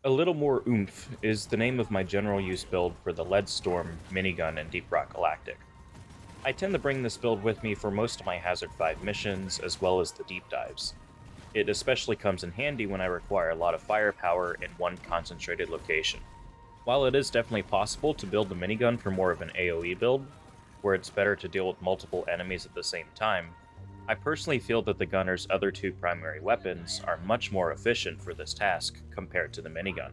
A Little More OOMPH is the name of my general use build for the Lead Storm minigun in Deep Rock Galactic. I tend to bring this build with me for most of my Hazard 5 missions, as well as the deep dives. It especially comes in handy when I require a lot of firepower in one concentrated location. While it is definitely possible to build the minigun for more of an AoE build, where it's better to deal with multiple enemies at the same time, I personally feel that the gunner's other two primary weapons are much more efficient for this task compared to the minigun.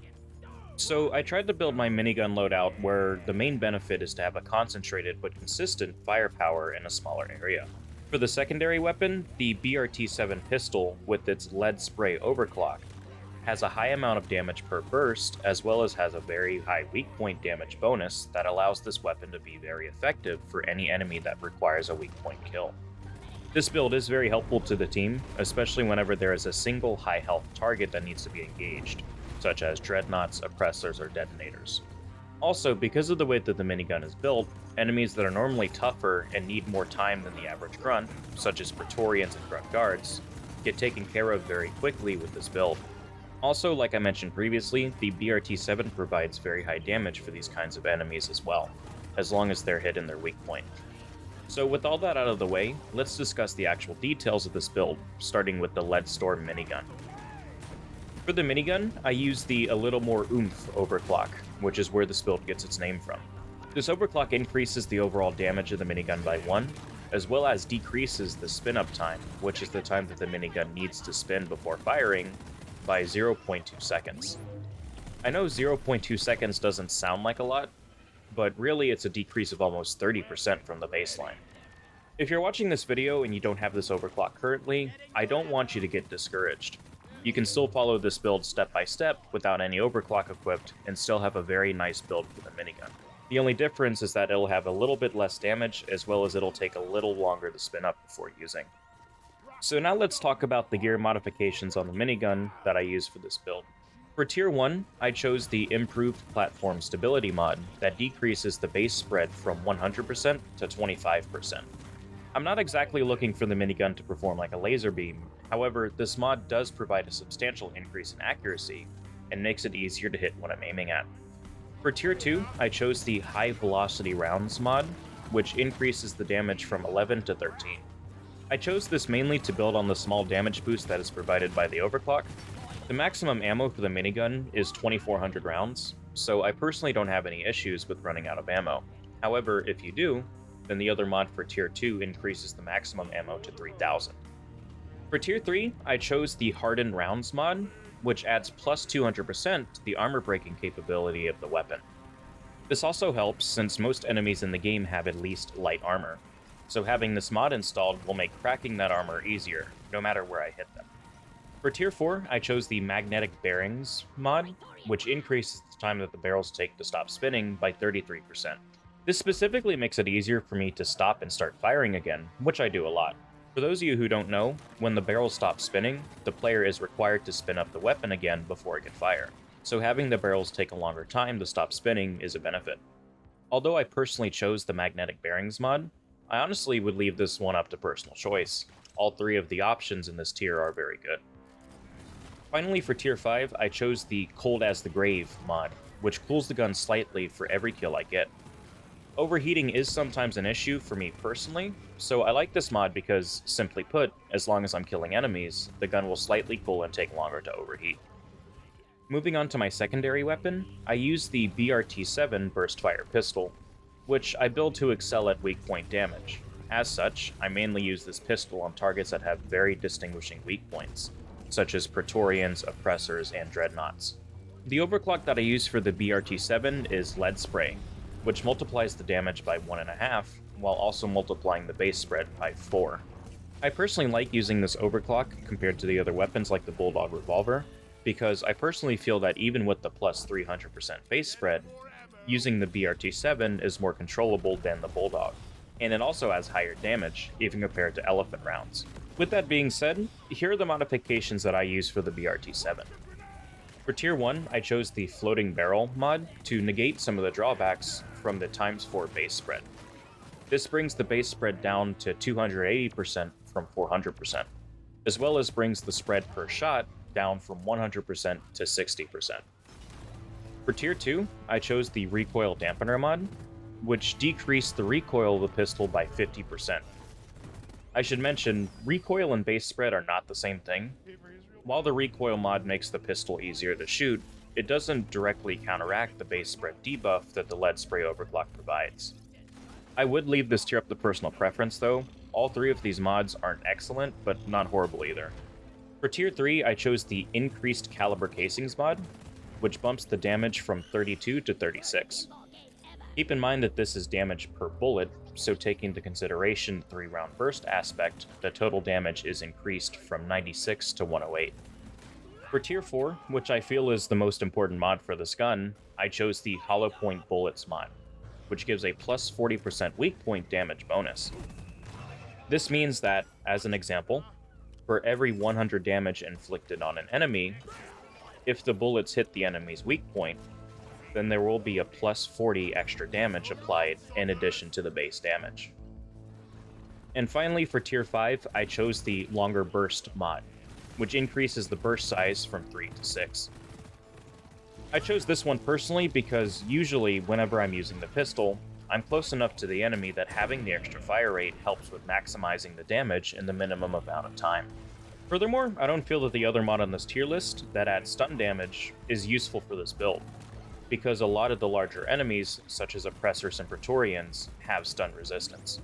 So I tried to build my minigun loadout where the main benefit is to have a concentrated but consistent firepower in a smaller area. For the secondary weapon, the BRT-7 pistol with its lead spray overclock has a high amount of damage per burst, as well as has a very high weak point damage bonus that allows this weapon to be very effective for any enemy that requires a weak point kill. This build is very helpful to the team, especially whenever there is a single high health target that needs to be engaged, such as dreadnoughts, oppressors, or detonators. Also, because of the way that the minigun is built, enemies that are normally tougher and need more time than the average grunt, such as Praetorians and grunt guards, get taken care of very quickly with this build. Also, like I mentioned previously, the BRT-7 provides very high damage for these kinds of enemies as well, as long as they're hit in their weak point. So with all that out of the way, let's discuss the actual details of this build, starting with the Lead Storm minigun. For the minigun, I use the A Little More OOMPH overclock, which is where this build gets its name from. This overclock increases the overall damage of the minigun by 1, as well as decreases the spin-up time, which is the time that the minigun needs to spin before firing, by 0.2 seconds. I know 0.2 seconds doesn't sound like a lot, but really it's a decrease of almost 30% from the baseline. If you're watching this video and you don't have this overclock currently, I don't want you to get discouraged. You can still follow this build step by step without any overclock equipped and still have a very nice build for the minigun. The only difference is that it'll have a little bit less damage, as well as it'll take a little longer to spin up before using. So now let's talk about the gear modifications on the minigun that I use for this build. For Tier 1, I chose the Improved Platform Stability mod that decreases the base spread from 100% to 25%. I'm not exactly looking for the minigun to perform like a laser beam, however, this mod does provide a substantial increase in accuracy and makes it easier to hit what I'm aiming at. For Tier 2, I chose the High Velocity Rounds mod, which increases the damage from 11 to 13. I chose this mainly to build on the small damage boost that is provided by the overclock. The maximum ammo for the minigun is 2,400 rounds, so I personally don't have any issues with running out of ammo. However, if you do, then the other mod for Tier 2 increases the maximum ammo to 3,000. For Tier 3, I chose the Hardened Rounds mod, which adds plus 200% to the armor breaking capability of the weapon. This also helps since most enemies in the game have at least light armor, so having this mod installed will make cracking that armor easier, no matter where I hit them. For Tier 4, I chose the Magnetic Bearings mod, which increases the time that the barrels take to stop spinning by 33%. This specifically makes it easier for me to stop and start firing again, which I do a lot. For those of you who don't know, when the barrels stop spinning, the player is required to spin up the weapon again before it can fire, so having the barrels take a longer time to stop spinning is a benefit. Although I personally chose the Magnetic Bearings mod, I honestly would leave this one up to personal choice. All three of the options in this tier are very good. Finally, for Tier 5, I chose the Cold as the Grave mod, which cools the gun slightly for every kill I get. Overheating is sometimes an issue for me personally, so I like this mod because, simply put, as long as I'm killing enemies, the gun will slightly cool and take longer to overheat. Moving on to my secondary weapon, I use the BRT-7 Burst Fire Pistol, which I build to excel at weak point damage. As such, I mainly use this pistol on targets that have very distinguishing weak points, such as Praetorians, Oppressors, and Dreadnoughts. The overclock that I use for the BRT-7 is Lead Spray, which multiplies the damage by 1.5, while also multiplying the base spread by 4. I personally like using this overclock compared to the other weapons like the Bulldog Revolver, because I personally feel that even with the plus 300% base spread, using the BRT-7 is more controllable than the Bulldog, and it also has higher damage, even compared to Elephant rounds. With that being said, here are the modifications that I use for the BRT-7. For Tier 1, I chose the Floating Barrel mod to negate some of the drawbacks from the ×4 base spread. This brings the base spread down to 280% from 400%, as well as brings the spread per shot down from 100% to 60%. For Tier 2, I chose the Recoil Dampener mod, which decreased the recoil of the pistol by 50%. I should mention, recoil and base spread are not the same thing. While the recoil mod makes the pistol easier to shoot, it doesn't directly counteract the base spread debuff that the lead spray overclock provides. I would leave this tier up to personal preference though. All three of these mods aren't excellent, but not horrible either. For Tier 3, I chose the Increased Caliber Casings mod, which bumps the damage from 32 to 36. Keep in mind that this is damage per bullet, so taking into consideration the 3-round burst aspect, the total damage is increased from 96 to 108. For Tier 4, which I feel is the most important mod for this gun, I chose the Hollow Point Bullets mod, which gives a plus 40% weak point damage bonus. This means that, as an example, for every 100 damage inflicted on an enemy, if the bullets hit the enemy's weak point, then there will be a plus 40 extra damage applied in addition to the base damage. And finally, for Tier 5, I chose the Longer Burst mod, which increases the burst size from 3 to 6. I chose this one personally because usually whenever I'm using the pistol, I'm close enough to the enemy that having the extra fire rate helps with maximizing the damage in the minimum amount of time. Furthermore, I don't feel that the other mod on this tier list that adds stun damage is useful for this build, because a lot of the larger enemies, such as Oppressors and Praetorians, have stun resistance.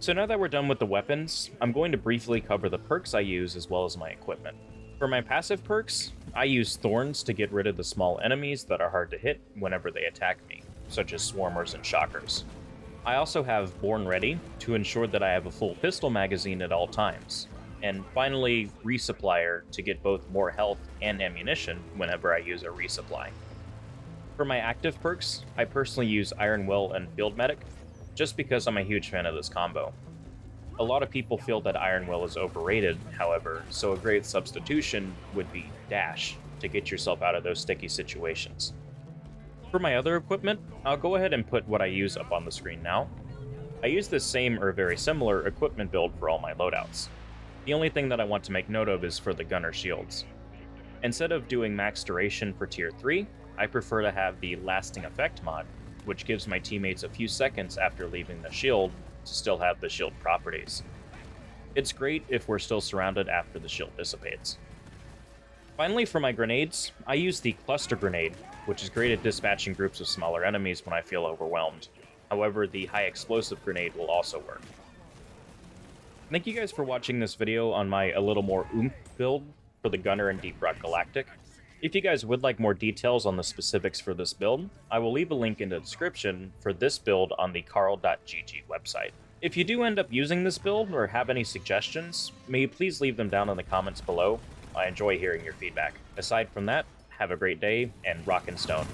So now that we're done with the weapons, I'm going to briefly cover the perks I use as well as my equipment. For my passive perks, I use Thorns to get rid of the small enemies that are hard to hit whenever they attack me, such as Swarmers and Shockers. I also have Born Ready to ensure that I have a full pistol magazine at all times, and finally Resupplier to get both more health and ammunition whenever I use a resupply. For my active perks, I personally use Iron Will and Field Medic, just because I'm a huge fan of this combo. A lot of people feel that Iron Will is overrated, however, so a great substitution would be Dash, to get yourself out of those sticky situations. For my other equipment, I'll go ahead and put what I use up on the screen now. I use the same or very similar equipment build for all my loadouts. The only thing that I want to make note of is for the gunner shields. Instead of doing max duration for Tier 3, I prefer to have the Lasting Effect mod, which gives my teammates a few seconds after leaving the shield to still have the shield properties. It's great if we're still surrounded after the shield dissipates. Finally, for my grenades, I use the Cluster Grenade, which is great at dispatching groups of smaller enemies when I feel overwhelmed. However, the High Explosive Grenade will also work. Thank you guys for watching this video on my A Little More OOMPH build for the Gunner in Deep Rock Galactic. If you guys would like more details on the specifics for this build, I will leave a link in the description for this build on the carl.gg website. If you do end up using this build or have any suggestions, may you please leave them down in the comments below. I enjoy hearing your feedback. Aside from that, have a great day and rock and stone.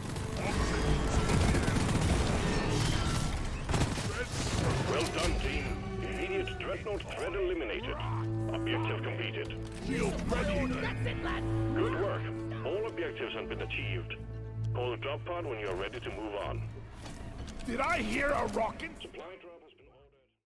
Well done, team. Immediate Dreadnought threat eliminated. Objective completed. Shield ready. Good work. All objectives have been achieved. Call the drop pod when you're ready to move on. Did I hear a rocket? Supply drop.